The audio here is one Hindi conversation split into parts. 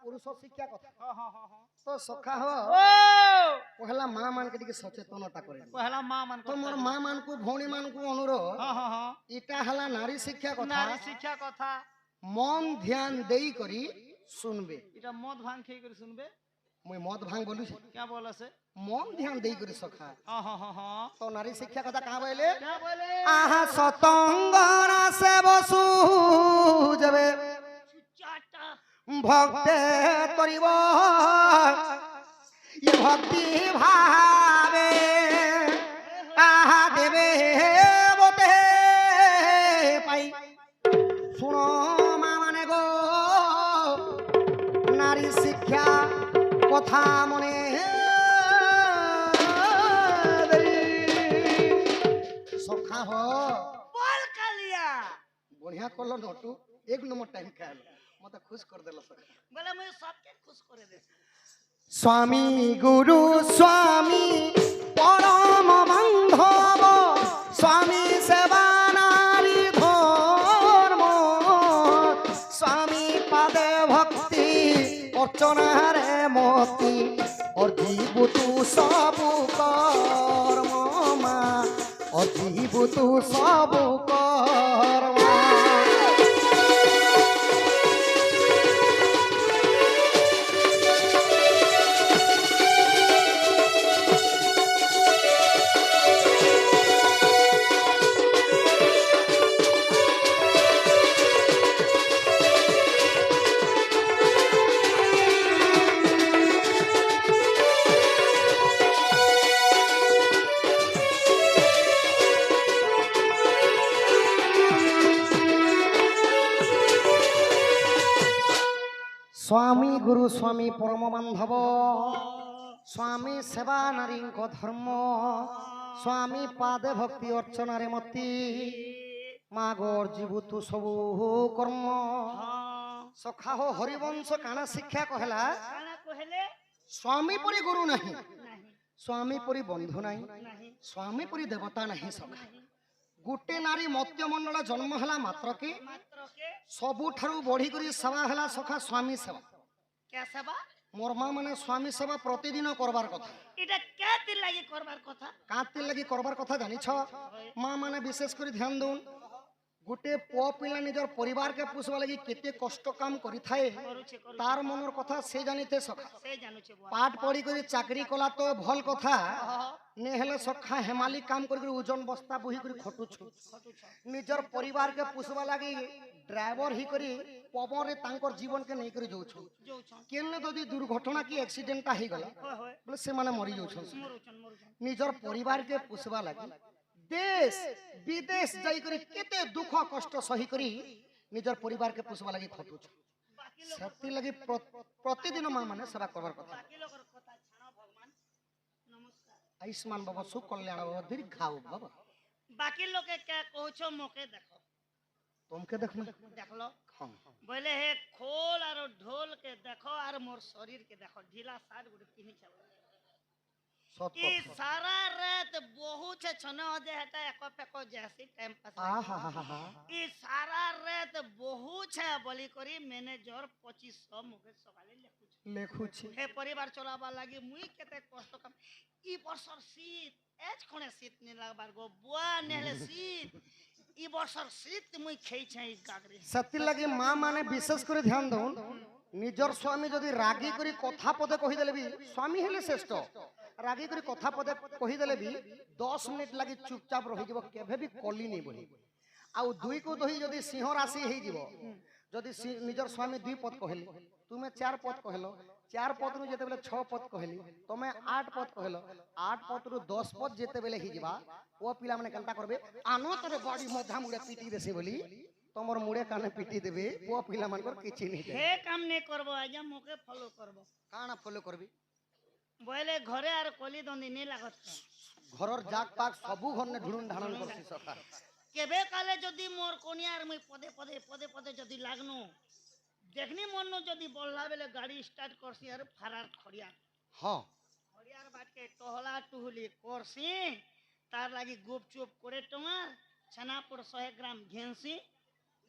पुरुष शिक्षा कथा हां हां हां हां तो सखा हो ओ पहला मां मान के सचेतनता करे पहला मां मान तो मोर मां मान को भौणी मान को अनुरोध हां हां हां इटा हला नारी शिक्षा कथा नारी शिक्षा कथा मन ध्यान देई करी सुनबे इटा मद भांग खेई कर सुनबे मुई मद भांग बोलू क्या बोला से मन ध्यान देई करी सखा हां हां हां हां तो नारी शिक्षा कथा कहां बोले क्या बोले आहा सतंगना से बसु जबे चाटा भक्ते तरिब ये भक्ति भावे आहा देवे बोते पाई सुनो मा माने गो नारी शिक्षा कथा मने सखा हो बोल कालिया बढ़िया करलो नटू एक नंबर टाइम खाल मत खुश कर देलो सखा बोले मैं सबके खुश करे दे स्वामी गुरु स्वामी परम बांधव स्वामी सेवा नारी धर्म स्वामी पादे भक्ति अर्चना रे मोती और जीव तू सब कर्म मा और जीव तू सब कर्म स्वामी गुरु स्वामी परम बांधव स्वामी सेवा नारी धर्म स्वामी पादे भक्ति अर्चना रे मती मागोर जीवु तु सबु कर्म सखा हो हरिवंश काना शिक्षा कहला काना कहले स्वामी परी गुरु नहीं नहीं स्वामी परी बंधु नहीं नहीं स्वामी परी देवता नहीं सखा गोटे नारी मत्य मंडल जन्म हला मात्र के मात्र के सबुठारु बढ़ी करी सेवा हला सखा स्वामी सेवा क्या सेवा मोर मां माने स्वामी सेवा प्रतिदिन करबार कथा इटा क्या दिन लागी करबार कथा काते लगी करबार कथा जानी छ मां माने विशेष करी ध्यान दउन गोटे पुआ पिला निजर परिवार के पुसवा लगी केते कष्ट काम करी थाए करूछे करूछे तार मनर कथा से जानिते सखा से जानू छे बुआ पाठ पढ़ी करी चाकरी कला तो भल कथा ने हेले सखा हेमाली काम करी ओजन बस्ता बोही करी खटुछु निजर परिवार के पुसवा लगी ड्राइवर ही करी पवन रे तांकर जीवन के नहीं करी जोछु जोछन केने जदी दुर्घटना की एक्सीडेंट ता ही गला होय होय बोले से माने मरी जोछन मरुछन मरुछन निजर परिवार के पुसवा लगी देश विदेश जाई करी केते दुख कष्ट सही करी निजर परिवार के पुसवा लगी खटुछ बाकी लोग सती लगी प्रतिदिन मां माने सेवा करबार कथा बाकी लोगर कथा छानो भगवान नमस्कार आयुष्मान बाबा सुख कल्याण बाबा दीर्घायु बाबा बाकी लोग के क्या कहछो मोके देखो तुमके देखना देखलो हां बोले हे खोल और ढोल के देखो और मोर शरीर के देखो ढीला साड़ गुड़ पिनी चल सत ई सारा रात बहुत छे छने दे हटा एको पेको जैसी टाइम पास आ हा हा हा ई सारा रात बहुत छे बोली करी मैनेजर 2500 मुके सकाले लेखु छी हे परिवार चलाबा लागि मुई केते कष्ट काम ई वर्षर शीत एज कोने शीत नि लागबार गो बुआ नेले शीत ई वर्षर शीत मुई खेई छै ई गागरी सती लगी मां माने विशेष करे ध्यान दउन निजर स्वामी जदी रागी करी कथा पदे कहि देले भी स्वामी हेले श्रेष्ठ रागी करी कथा पदे कहि देले भी 10 मिनिट लगी चुपचाप रहि जबो केभे भी कली नहीं बही आउ दुई को दही जदी सिंह राशि हे जीवो जदी निजर स्वामी दुई पद कहली तुमे 4 पद कहलो 4 पद रु जेते बेले 6 पद कहली तमे 8 पद कहलो 8 पद रु 10 पद जेते बेले ही जीवा ओ पिला माने कंटा करबे आनो तोरे बॉडी मधा मुड़े पीटी देसे बोली तमर मुड़े काने पीटी देबे ओ पिला मानकर किछि नहीं हे काम नहीं करबो आजा मोके फॉलो करबो काना फॉलो करबी बोले घरे आर कली दंदी नहीं लागत घरर जाग पाक सबु घर ने ढुंढुन ढाणन करसी सखा केबे काले जदी मोर कोनियार मुई पदे पदे पदे पदे जदी लागनु देखनी मन जदी बोलला बेले गाड़ी स्टार्ट करसी आर फरार खड़िया हां खड़ियार बाट के टहला टुहली करसी तार लागि गुपचुप करे टमार छनापुर 100 ग्राम घेंसी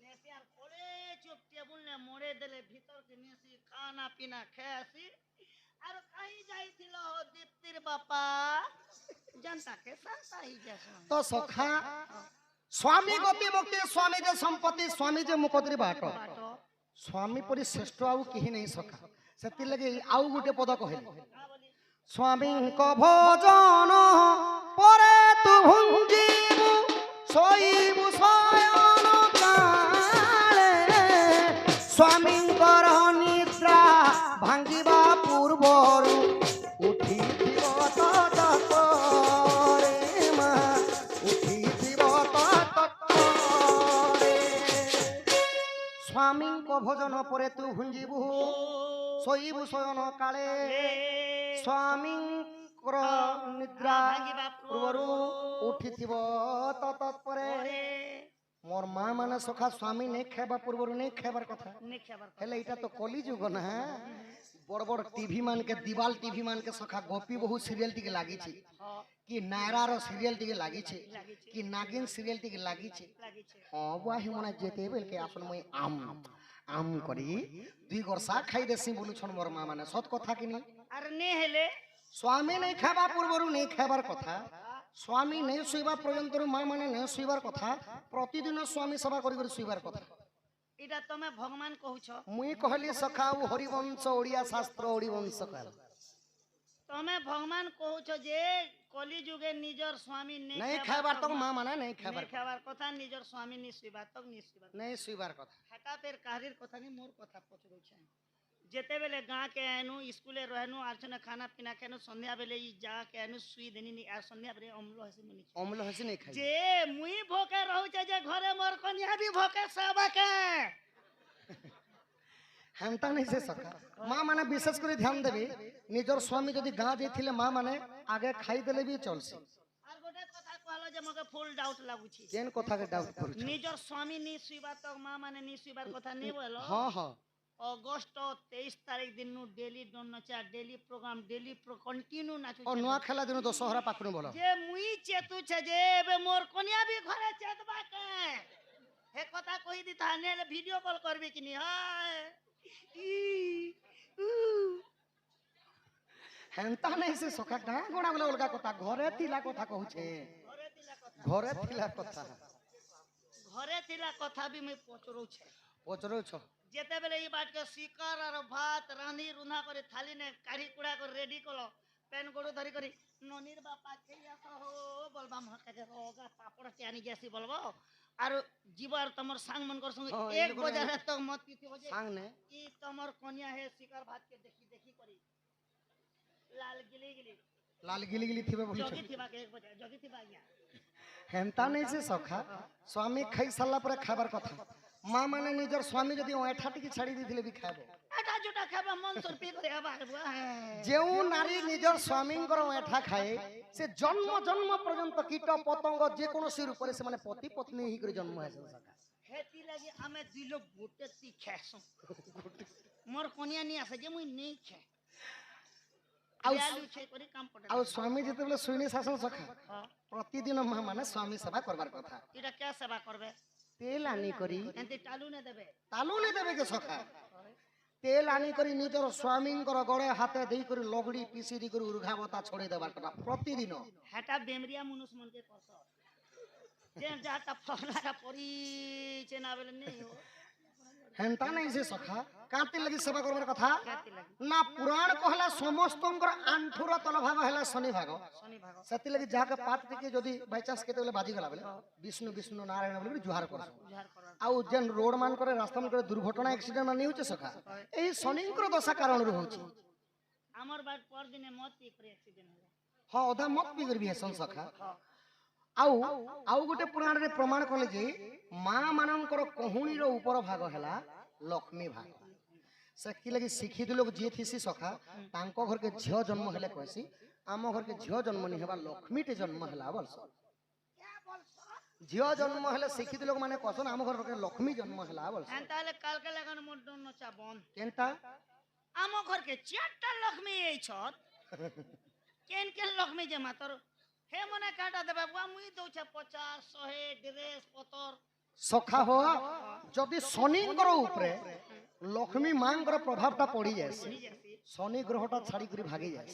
नेसी आर कोले चुप टेबुल ने मोड़े देले भीतर के नेसी खाना पीना खासी और कहीं जाइथिलो हो दीप्तिर बापा जनता के संता ही जैसा तो सखा स्वामी गति मुक्ति स्वामी जे संपत्ति स्वामी जे मुकदरी बाट बाटो स्वामी परि श्रेष्ठ आउ केही नहीं सखा सेति लगे आउ गुटे पद कहले का बोली स्वामी को भोजन परे तु भुंजीबु सोईबु शयन काले स्वामी निद्रा भांगिबा पूर्वरु उठी स्वामी को भोजन परे तु भुंजीबु सोईबु शयन काले स्वामी निद्रा पूर्वरु उठिथिब तत्परे मोर माँ माने सखा स्वामी नहीं खाइबा पूर्वरु नहीं खाइबार कथा हेले इटा तो कली जुग ना बड़ बड़ टीवी मान के दीवाल टीवी मान के सखा गोपी बहु सीरियल टिके लागी छी कि नायरा रो सीरियल टिके लागी छी कि नागिन सीरियल टिके लागी छी हां वाही मने जेते बेल के आपन मई आम आम करी दुई गरसा खाई देसी बोलु छन मोर माँ माने सत कथा कि नहीं अरे ने हेले स्वामी नहीं खाइबा पूर्वरु नहीं खाइबार कथा स्वामी नहीं सुइबा पर्यंत माँ माने नहीं सुइबार कथा प्रतिदिन स्वामी सेवा करी करी सुइबार कथा इटा तमे भगवान कहूछ मुई कहली सखाऊ हरिवंश ओडिया शास्त्र हरिवंश कहल तमे भगवान कहूछ जे कली जुगे निजर स्वामी नहीं खाइबार तक माँ माने नहीं खाइबार खाइबार कथा निजर स्वामी नि सुइबा तक नि सुइबा नहीं सुइबार कथा हेटा फेर काहिर कथा नि मोर कथा पचरो छै जेते बेले गां के आनु स्कूले रहनु आरचना खाना पीना केनु संध्या बेले ई जा के आनु सुई देनी नि आ संध्या बेले अम्ल हसी मुनि अम्ल हसी नहीं खाइ जे मुई भोके रहू छै जे घरे मोर कन्या भी भोके सब के हमता नहीं से सका माँ माने विशेष कर ध्यान देबी निजर स्वामी जदि गां जेथिले माँ माने आगे खाई देले भी चलसी आर गोटे कथा कहलो जे मके फुल डाउट लागु छी केन कथा के डाउट करू निजर स्वामी नि सुइबा तक माँ माने नि सुइबार कथा नै बोलो हां हां अगस्त 23 तारीख दिन नु डेली डोन नचा डेली प्रोग्राम डेली प्रो कंटिन्यू नाचु और नुआ खेला दिन दशहरा पाखनु बोलो जे मुई चेतु छ जे बे मोर कन्या भी घरे चेतबा के हे कथा कहि दी था ने वीडियो कॉल करबे कि नहीं हाय ई हेंता नहीं से सखा गां गोड़ा बोले उलगा कथा घरे तिला कथा कहू छे घरे तिला कथा घरे तिला कथा भी मैं पचरो छ जेते बेले ई बात के शिकर और भात रांधी रुना करे थाली ने काढ़ी कुड़ा कर रेडी कलो पेन गोड़ो धरी करी ननीर बापा खेया हो बोलबा म के रोगा पापड़ त्यानी जैसी बोलबो और जीवार तमर सांग मन कर संग एक बजे तक मत पीती हो जे सांग ने ई तमर कन्या है शिकर भात के देखी देखी करी लाल गिली गिली थिबे बोली जोगी थिबा के एक बजे जोगी थिबा या हेंता नहीं से सखा स्वामी खाई साला पर खाबार कथा माँ माने निजर स्वामी जदि ओठा टिकी छाड़ी दिथिले भी खाबो एटा जुटा खाबा मन सर पी करे बार बुआ जेउ नारी निजर स्वामी कर ओठा खाए से जन्म जन्म पर्यंत कीट पतंग जे कोनो सिर ऊपर से माने पति पत्नी ही कर जन्म है सका हेती लागि हमें दुई लोग गोटे ती खासो मोर कन्या नि आसे जे मुई नै खा आलू छे करी काम पड़े आ स्वामी जते बोले सुनी शासन सखा प्रतिदिन माँ माने स्वामी सेवा करबार कथा इटा क्या सेवा करबे तेल आनी करी एंते तालू ने देबे के सखा तेल आनी करी निजर स्वामी गड़े हाथे देई करी लगड़ी पीसी दी करी उर्घावता छोड़ी देबार कथा प्रतिदिन हेटा बेमरिया मनुष्य मन के करसो जे जाता फलाटा परी चेना बेले नहीं हो हेंता नहीं से सखा काती लगी सेवा करबार कथा काती लगी ना पुराण कहला समस्तंकर आंठुर तल भाग हैला शनि भाग सेति लगी जाके पात के जदी बाय चांस केते बेले बाजी गला बेले विष्णु विष्णु नारायण बोले जुहार कर आउ जेन रोड मान करे रास्ता मान करे दुर्घटना एक्सीडेंट मान होचे सखा एही शनिंकर दशा कारण रो होची हमर बात पर दिने मत पी करे एक्सीडेंट होला हां ओधा मत पी करबी है सखा आउ आउ गोटे पुराण रे प्रमाण कले जे मां मानकर कहुणी रो ऊपर भाग हैला लक्ष्मी भाग सेति लगी शिक्षित लोग जे थिसी सखा तांको घर के झियो जन्म हेले कहसी आम घर के झियो जन्म नहीं हेबा लक्ष्मी टे जन्म हेला बोलस क्या बोलसो झियो जन्म हेले शिक्षित लोग माने कहसन आम घर के लक्ष्मी जन्म हेला बोलस एंताले काल के लगन मोर दोन नचा बन केनता आम घर के चारटा लक्ष्मी ए छत केन केन लक्ष्मी जे मातर हे मने काटा देबा बुआ मुई दउ छ 50 100 ड्रेस पतर ସଖା ହୋ ଯଦି ଶନିଙ୍କର ଉପରେ ଲକ୍ଷ୍ମୀ ମାଙ୍କର ପ୍ରଭାବଟା ପଡି ଯାଏ ଶନି ଗ୍ରହଟା ଛାଡିକରି ଭାଗି ଯାଏ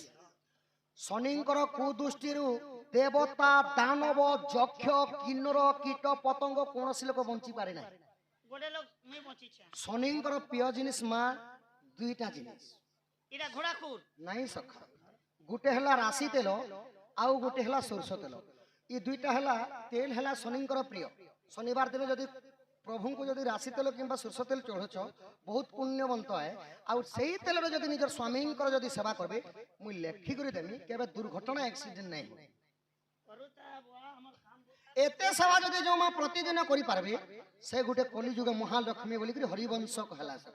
ଶନିଙ୍କର କୁଦୃଷ୍ଟିରୁ ଦେବତା ଦାନବ ଯକ୍ଷ କିନ୍ନର କୀଟ ପତଙ୍ଗ କୌଣସି ଲୋକ ବଞ୍ଚି ପାରେ ନାହିଁ गोटे लोग मुई बचिछे ଶନିଙ୍କର ପ୍ରିୟ ଜିନିଷ ମା ଦୁଇଟା ଜିନିଷ इरा घोड़ा खूर ନାଇଁ ସଖା ଗୋଟେ ହେଲା ରାଶି ତେଲ ଆଉ ଗୋଟେ ହେଲା ସୋରିଷ ତେଲ ଏ ଦୁଇଟା ହେଲା ତେଲ ହେଲା ଶନିଙ୍କର ପ୍ରିୟ ଶନିବାର ଦିନ ଯଦି ପ୍ରଭୁଙ୍କୁ ଯଦି ରାଶି ତେଲ କିମ୍ବା ସୋରିଷ ତେଲ ଚଢ଼ୁଛ ବହୁତ ପୁଣ୍ୟବନ୍ତ ହେ ଆଉ ସେଇ ତେଲରେ ଯଦି ନିଜର ସ୍ୱାମୀଙ୍କର ଯଦି ସେବା କରିବେ ମୁଁ ଲେଖିକରି ଦେମି କେବେ ଦୁର୍ଘଟଣା ଆକ୍ସିଡେଣ୍ଟ ନାହିଁ करूता बुआ हमर काम एते सेवा जदि जो मां प्रतिदिन करि पारबे से गुटे कलिजुग महालक्ष्मी बोली करी हरिवंश कहला से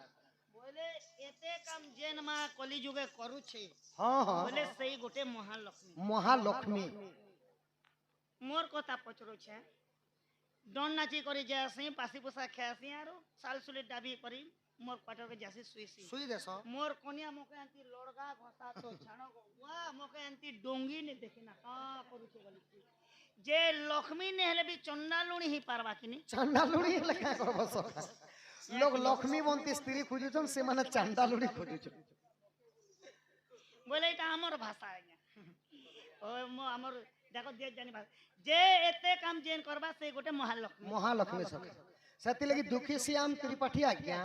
बोले एते काम जेन मा कली जुगे करू छे हां हां बोले सही गोटे महालक्ष्मी महालक्ष्मी मोर कथा पचरो छे डन नाची करी जासी पासी पोसा खासी आरो साल सुले डाबी करी मोर क्वार्टर के जासी सुईसी सुई देस मोर कोनिया मोके अंती लड़गा घसा तो छाणो गो वा मोके अंती डोंगी ने देखिना का करू छे बोली जे लक्ष्मी ने हेले भी चंडालुणी ही पारवा किनी चांडालुड़ी लगा करबो सखा लोग लक्ष्मी बनती स्त्री खोजुछन से माने चांडालुड़ी खोजुछन बोले इटा हमर भाषा आज्ञा ओ मो हमर देखो जे जानी भाषा जे एते काम जेन करबा से गोटे महालक्ष्मी सखा सेति लगी दुखी श्याम त्रिपाठी आज्ञा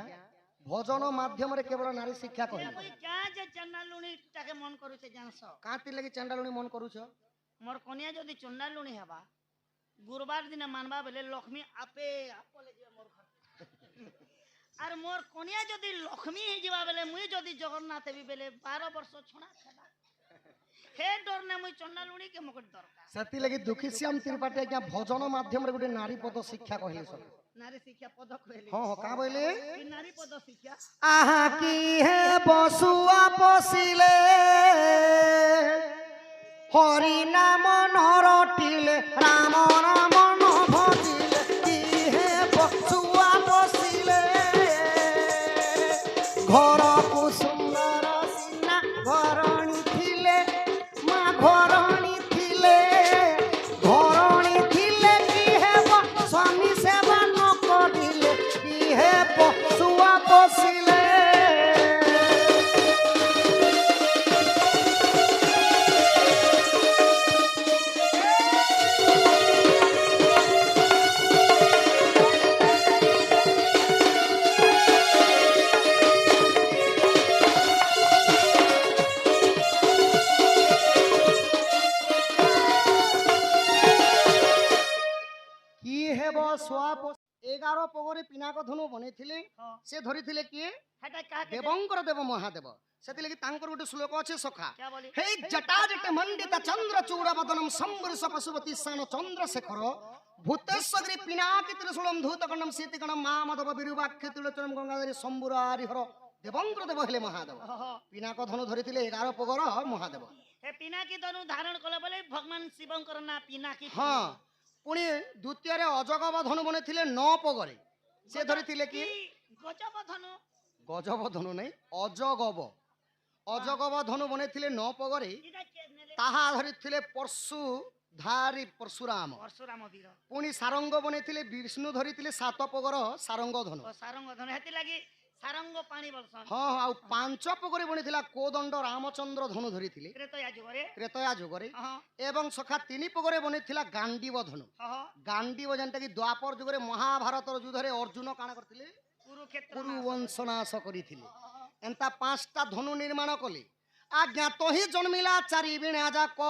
भजन माध्यम रे केवल नारी शिक्षा कोई कहले क्या जे चंडालुणी ताके मन करू छे जानसो काती लगी चांडालुड़ी मन करूछ मोर कनिया जदी चंडालुणी हेबा गुरुवार दिन मानबा बेले लक्ष्मी आपे आपले जे मोर घर आर मोर कनिया जदी लक्ष्मी हे जीवा बेले मुई जदी जगन्नाथ हेबी बेले 12 वर्ष छोड़ा खेला हे डर ने मुई चंडालुणी के मकट दरकार सेति लगी दुखी श्याम त्रिपाठी आज्ञा भजन माध्यम रे गुटे नारी पद शिक्षा कहले सब नारी शिक्षा पदक कहले हां हां का बोले कि नारी पद शिक्षा आहा की है बसुआ पसिले हरि नाम नरटिले राम राम न भजिले की है बसुआ पसिले घर को सुंदर सिना घरणी थिले मा घरणी थिले की है स्वामी सेवा न करिले की है बसुआ पसिले কি হেব সোয়াপ 11 পগরে পিনাক ধনু বনেইଥିଲେ हां সে ধরিଥିଲେ কিয়ে हेटा का के দেবঙ্কর দেব মহাদেব সেতিলাগি তাঙ্কর গোটে শ্লোক আছে সখা क्या बोली হে জটাজট মণ্ডিত চন্দ্র চূড়াবদনম সম্বরষ পশুপতি স্থান চন্দ্রশেখর ভূতেশ্বরী পিনাকি ত্রিশূলম ধূতকণ্ডম শীতিকণম মামদব বিরুবাক্ষ তুলচরম গঙ্গাধরী শম্ভুরারি হর দেবঙ্কর দেব হেলে মহাদেব পিনাক ধনু ধরিଥିଲେ 11 পগর মহাদেব हे पिनाकी धनु धारण कले बोले भगवान शिवंकर ना पिनाकी হ্যাঁ পুনি দ্বিতীয়রে অজগব ধনু বনেইଥିଲେ 9 পগরে সে ধরিଥିଲେ কি गजब धनु গজব ধনু নাই অজগব ধনু বনেইଥିଲେ 9 পগরে इटा के नेले তাহা ধরিଥିଲେ পরশু ধারি পরশুরাম परशुराम वीर পুনি সারঙ্গ বনেইଥିଲେ বিষ্ণু ধরিଥିଲେ 7 পগর সারঙ্গ ধনু ओ सारंग धनु हेति लागि सारंग पानी बरसन হ্যাঁ হ্যাঁ, ଆଉ 5 পগরে বনেইଥିଲା কোদণ্ড রামচন্দ্র ধনু ধরিଥିଲେ त्रेतया जुगरे ত্রেতয়া যুগরে हां এবং সখা 3 পগরে বনেইଥିଲା গান্ডীব ধনু हां গান্ডীব যেনটা কি দ্বাপর যুগরে মহাভারতর যুদ্ধরে অর্জুন কাଣା করଥିଲେ कुरुक्षेत्र কুরু বংশনাশ করিଥିଲେ এন্তা 5টা ধনু নির্মাণ কলে আজ্ঞা তোহি জন্মিলা চারি বিনা যাক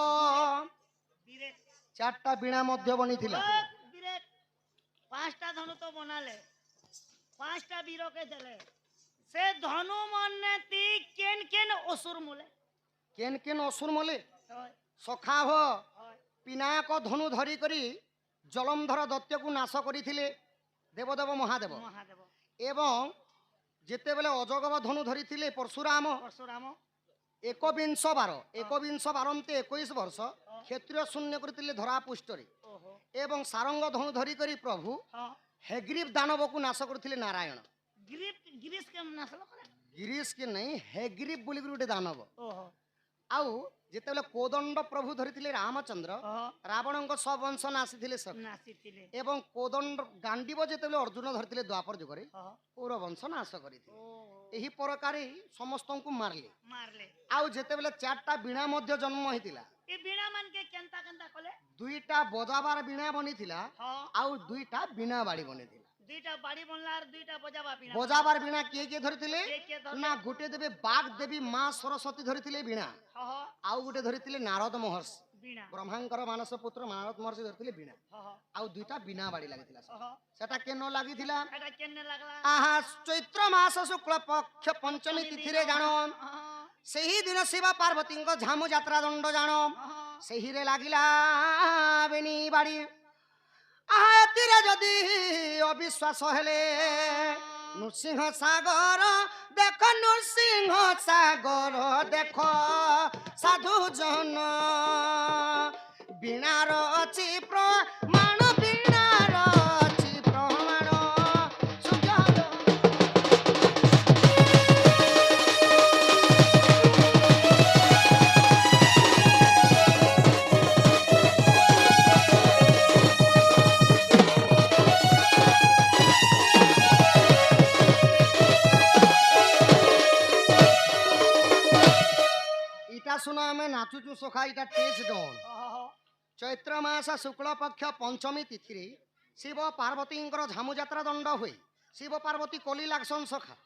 वीरे 4টা বিনা মধ্য বনিଥିଲା वीरे पांचटा धनु तो बनाले पांचटा वीर के देले से धनु मन्ने ती केन केन असुर मुले কেন কেন অসুর মলে होय সখা হ होय পিনাক ধনু ধরি করি জলন্ধর দৈত্যকু নাশ করিଥିଲେ দেবদেব মহাদেব महादेव এবং যেতেবেলে অজগব ধনু ধরিଥିଲେ পরশুরাম परशुराम একবিংশ বারন্তে 21 বর্ষ ক্ষত্রিয় শূন্য করিଥିଲେ ধরা পুষ্টরে ओहो এবং সারঙ্গ ধনু ধরি করি প্রভু हां হেগ্রীব দানবকু নাশ করিଥିଲେ নারায়ণ गिरीश के नस्ल करे गिरीश के नहीं हेग्रीब बोली गोटे दानव ओहो ଆଉ ଯେତେବେଳେ କୋଦଣ୍ଡ ପ୍ରଭୁ ଧରିଥିଲେ ରାମଚନ୍ଦ୍ର ରାବଣଙ୍କ ସହ ବଂଶ ନାସିଥିଲେ ସଖା ନାସିଥିଲେ ଏବଂ କୋଦଣ୍ଡ ଗାଣ୍ଡିବ ଯେତେବେଳେ ଅର୍ଜୁନ ଧରିଥିଲେ ଦ୍ୱାପର ଯୁଗରେ କୌର ବଂଶ ନାଶ କରିଥିଲେ। ଏହି ପ୍ରକାରେ ସମସ୍ତଙ୍କୁ ମାରିଲେ। ମାରଲେ ଆଉ ଯେତେବେଳେ 4ଟା ବୀଣା ମଧ୍ୟ ଜନ୍ମ ହେଇଥିଲା, ଏ ବିଣା ମାନ के केनता केनता कले 2ଟା ବଜାବାର ବୀଣା ବନିଥିଲା हां ଆଉ 2ଟା ବୀଣା ବାଡ଼ି ବନିଥିଲା। दुईटा बाड़ी बनला और दुईटा बजाबा बिना ବଜାବାର ବୀଣା କିଏ କିଏ ଧରିଥିଲେ के धरले ନା ଗୋଟେ ଦେବେ ବାଗ ଦେବୀ ମା ସରସ୍ୱତୀ ଧରିଥିଲେ ବୀଣା, हां ଆଉ ଗୋଟେ ଧରିଥିଲେ ନାରଦ ମହର୍ଷି, बिना ବ୍ରହ୍ମାଙ୍କର ମାନସ ପୁତ୍ର ନାରଦ ମହର୍ଷି ଧରିଥିଲେ ବୀଣା, हां ଆଉ 2ଟା ବୀଣା ବାଡ଼ି ଲାଗିଥିଲା। हां ସେଟା କେନ ଲାଗିଥିଲା? एटा केने लागला ଆହା ଚୈତ୍ର ମାସ ଶୁକ୍ଳ ପକ୍ଷ ପଞ୍ଚମୀ ତିଥିରେ ଜାଣ, हां ସେହି ଦିନ ଶିବ ପାର୍ବତୀଙ୍କ ଝାମୁ ଯାତ୍ରା ଦଣ୍ଡ ଜାଣ, हां ସେହିରେ ଲାଗିଲା ବେନି ବାଡ଼ି। ଆହା ଏଥିରେ ଯଦି ଅବିଶ୍ୱାସ ହେଲେ ନୃସିଂହ ସାଗର ଦେଖ, ନୃସିଂହ ସାଗର ଦେଖ ସାଧୁ ଜନ, ବୀଣାର ଅଛି ପ୍ରମାଣ, ବୀଣାର ଅଛି ପ୍ରମାଣ ସୁଜନ। ইটা শুনো আমি নাচুচু সখা, ইটা টেজ ডন। हां চৈত্র মাস শুক্ল পক্ষ পঞ্চমী তিথিরে শিব পার্বতীঙ্কর ঝামু যাত্রা দণ্ড হুয়ে। শিব পার্বতী কলি লাগসন সখা,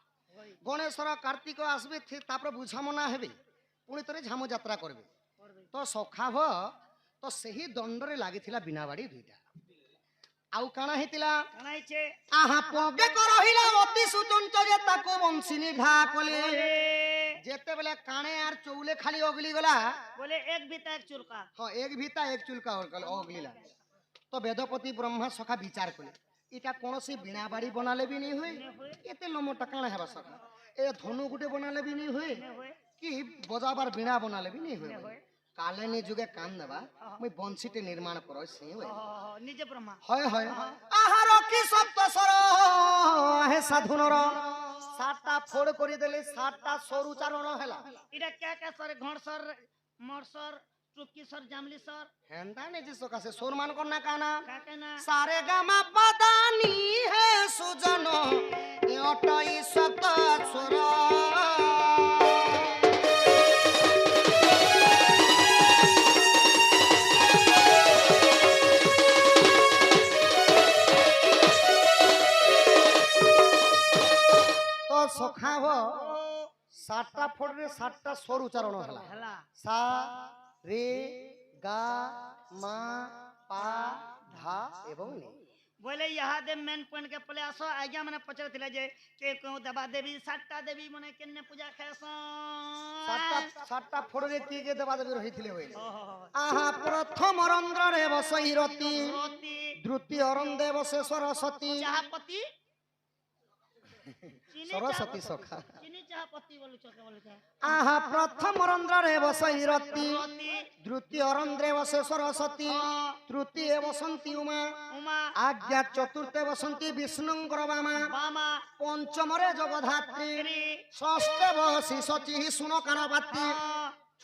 গণেশর কার্তিক আসবে, তারপরে বুঝামনা হেবে, পুଣି ଥରେ ঝামু যাত্রা করবে। তো সখা হ তো ସେହି দণ্ডরে লাগিଥିଲା বিনা বাড়ি 2টা। ଆଉ କାଣା ହେଇଥିଲା? कणाई छे ଆହା ପଗେ ରହିଲା ଅତି ସୁଚଞ୍ଚ ଯେ ତାକୁ ବଂଶିନୀ ଘା କଲେ। ଯେତେବେଳେ କାଣେ ଆର ଚଉଲେ ଖାଲି ଅଗଲି ଗଲା, बोले एक बीता एक चुरका ହଁ ଏକ ଭିତା ଏକ ଚୁଲକା ଅଗଲିଲା। ତ ବେଦପତି ବ୍ରହ୍ମା ସଖା ବିଚାର କଲେ, এটা কোনসি বিনা বাড়ি বনালে বি নি হুয়ে, এতে লমটা কাଣା হেবা সখা, এ ধনু গুটে বনালে বি নি হুয়ে, কি বজাবার বিনা বনালে বি নি হুয়ে। কালে নি যুগে কাম নেবা মুই বংশীতে নির্মাণ করো সে হুয়ে। निजे ब्रह्मा হয় হয় আহার কি সপ্ত সর হে সাধুনর, 7টা ফোড় করি দেলে 7টা সর উচ্চারণ হেলা। इडा क्या सर घणसर मरसर चुपकीसर जामलीसर হেন্দা নেজি সকাশে সোর মান করনা কানা का कहना সারে গামা পদানি হে সুজন এ অটই সপ্ত সুর। তো সখা হ 7টা ফোড়ে 7টা স্বর উচ্চারণ হেলা। हला সা রে গা মা পা ধা এবং নি। बोले यहाँ दे मेन पॉइंट के पले आसो आज्ञा मने पचर थिला जे के को देवा देवी सातटा देवी मने केने पूजा खेसन 7টা ফোড়ে কি কে দেবা দেবী রহিছিলে হইলে। আহা প্রথম রন্ধ্রে বসই রতি, रोती দ্বিতীয় রন্ধ্রে বসে সরস্বতী। चाहपत्ती चीनी সরস্বতী সখা। चीनी चाहपत्ती बोलू छके बोलू छे আহা প্রথম রন্ধ্রে বসই রতি, रोती দ্বিতীয় রন্ধ্রে বসে সরস্বতী, তৃতীয় বসন্তী উমা, उमा আজ্ঞা চতুর্থে বসন্তী বিষ্ণুঙ্কর বামা, बामा পঞ্চমরে জগধাত্রী, श्री ষষ্ঠে বসি সচি শুন কানপাত্রী।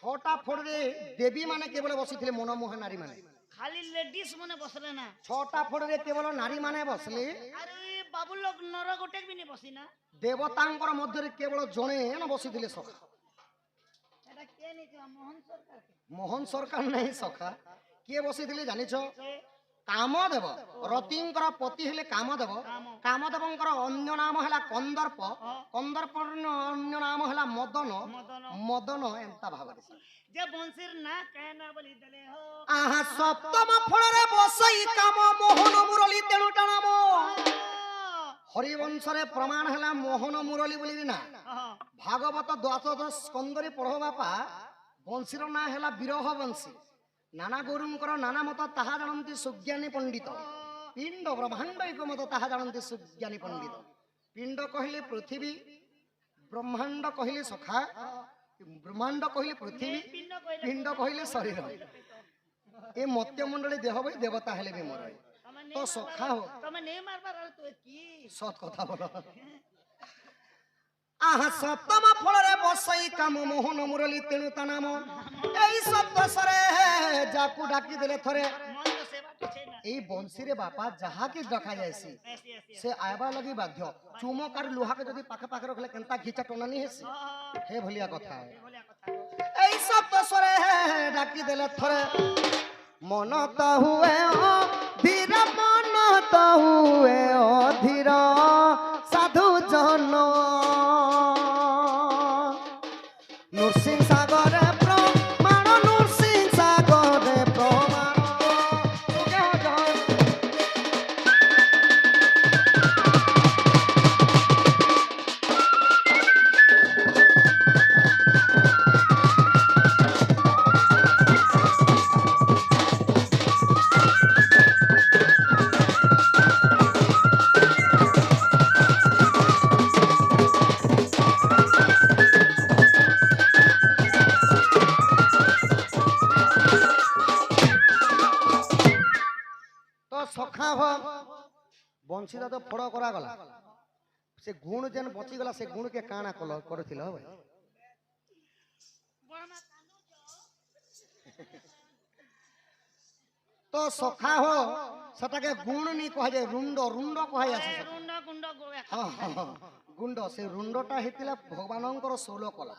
6টা ফোড়ে দেবী মানে কেবল বসিଥିଲେ মনোমোহা নারী মানে। खाली लेडीज मने बसले ना 6টা ফোড়ে কেবল নারী মানে বসলে, अरे बाबू लोग नर गोटे भी नहीं बसी ना দেবতাঙ্কর মধ্যে কেবল জনে না বসিଥିଲେ সখা। এটা কে নিছে মোহন সরকার মোহন সরকার নাই সখা, কিଏ বসিଥିଲେ জানিছ? কে কামদেব। রতিঙ্কর পতি হেলে কামদেব, কামদেবঙ্কর অন্য নাম হেলা কন্দর্প, কন্দর্পর অন্য নাম হেলা মদন, मदन মদন এন্তা ভাବରେ। जे बंशीर ना कहना बोली दले हो আহা সপ্তম ফଳରେ বসই কাম মোহন মুরলী তেণু টানাম। হরিবংশরে প্রমাণ হেলা মোহন মুরলী বলিবি না। ভাগবত দ্বাদশ স্কন্ধরে পড়ো বাপা, বংশীর না হেলা বিরহ বংশী। নানা গুরুঙ্কর নানা মত তাহা জানନ୍ତି সুজ্ঞানী পণ্ডিত। পিণ্ড ব্রহ্মাণ্ড একমত তাহা জানନ୍ତି সুজ্ঞানী পণ্ডিত। পিণ্ড কহিলে পৃথিবী, ব্রহ্মাণ্ড কহিলে সখা, ব্রহ্মাণ্ড কহিলে পৃথিবী, पिंड कहले পিণ্ড কহিলে শরীর। এ মত্যমণ্ডলী দেহ বই দেবতা হেলে বি মর। তো সখা হো तमे नहीं मारबार तो की সৎ কথা বলো। আহা সপ্তম ফলরে বসাই কাম মোহন মুরলী তেণু তা নাম এই সপ্তস্বরে যাকু ডাকি দেলে থরে মন তো সেবা কিছু না এই বংশীরে বাপা যাহাকে ডাকা যায়ছি এসি এসি সে আইবা লাগি বাধ্য চুমক আর লুহাকে যদি পাখে পাখে রখলে কেনতা ঘিচা টনানি হেসি হে ভলিয়া কথা বলিয়া কথা এই সপ্তস্বরে ডাকি দেলে থরে মন তো হুয়ে ধীর মন তো হুয়ে অধীর সাধু জন নরসিং সাগরে প্রমাণ নরসিং সাগরে প্রমাণ তো সখা হ বংশীটা তো ফড় করা গলা সে গুণ যেন বচি গলা সে গুণকে কাଣା করেছিল ভাই বড় মা কান্দুছ তো সখা হ সেটাকে গুণ নি কহা যায় রুণ্ড রুণ্ড কহা যাচ্ছে সেটা। গুন্ড গুন্ড গোয়া হ্যাঁ, হ্যাঁ, হ্যাঁ। গুণ্ড সে রুণ্ডটা হেতিলা ভগবানଙ୍କର 16 কলা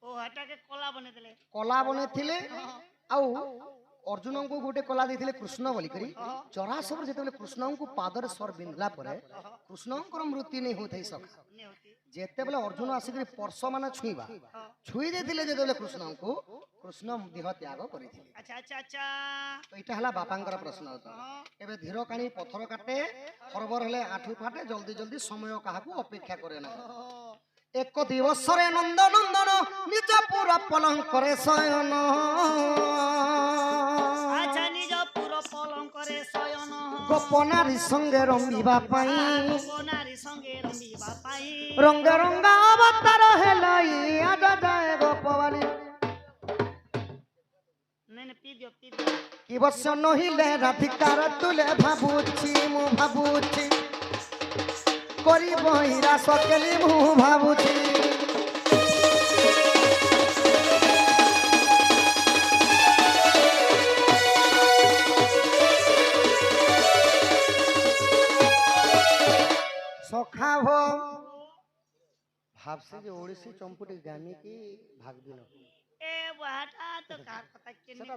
ও হটাকে কলা বনে দেলে কলা বনেଥିଲେ ଆଉ ଅର୍ଜୁନଙ୍କୁ ଗୋଟେ କଲା ଦେଇଥିଲେ କୃଷ୍ଣ ବୋଲିକରି ଚରାସବର ଯେତେବେଳେ କୃଷ୍ଣଙ୍କୁ ପାଦରେ ସର ବିନ୍ଧିଲା ପରେ କୃଷ୍ଣଙ୍କର ମୃତ୍ୟୁ ନେଇ ହଉଥାଏ ସଖା নে হতি ଯେତେବେଳେ ଅର୍ଜୁନ ଆସିକରି ପର୍ଶ ମାନେ ଛୁଇଁବା ଛୁଇଁ ଦେଇଥିଲେ ଯେତେବେଳେ କୃଷ୍ଣଙ୍କୁ କୃଷ୍ଣ ଦେହ ତ୍ୟାଗ କରିଥିଲେ আচ্ছা আচ্ছা আচ্ছা ତ ଏଇଟା ହେଲା ବାପାଙ୍କର ପ୍ରଶ୍ନ ଉତ୍ତର ଏବେ ଧୀର କାଣି ପଥର କାଟେ ଖରବର ହେଲେ ଆଠୁ ଫାଟେ ଜଲ୍ଦି ଜଲ୍ଦି ସମୟ କାହାକୁ ଅପେକ୍ଷା କରେ ନାହିଁ ଏକ ଦିବସରେ ନନ୍ଦ ନନ୍ଦନ ନିଜ ପୁରା ପଲଙ୍କରେ ଶୟନ আচ্ছা নিজ পুর পলঙ্করে শয়ন ଗୋପନାରୀ ସଙ୍ଗେ ରମିବା ପାଇଁ নারী সঙ্গে রমিবা পাই ରଙ୍ଗ ରଙ୍ଗା ଅବତାର ହେଲା ଆଜ ଯାଏ ଗୋପବାଲି নেন পি দিও କି ବର୍ଷ ନହିଲେ ରାଧିକାର ତୁଲେ ଭାବୁଛି ମୁଁ ଭାବୁଛି କରିବ ହୀରା ସକେଲି ମୁଁ ଭାବୁଛି সখা ভো ভাবছে যে ওড়িশি চম্পুটি গামি কি ভাগবিন এ বাটা তো কার কথা কেনে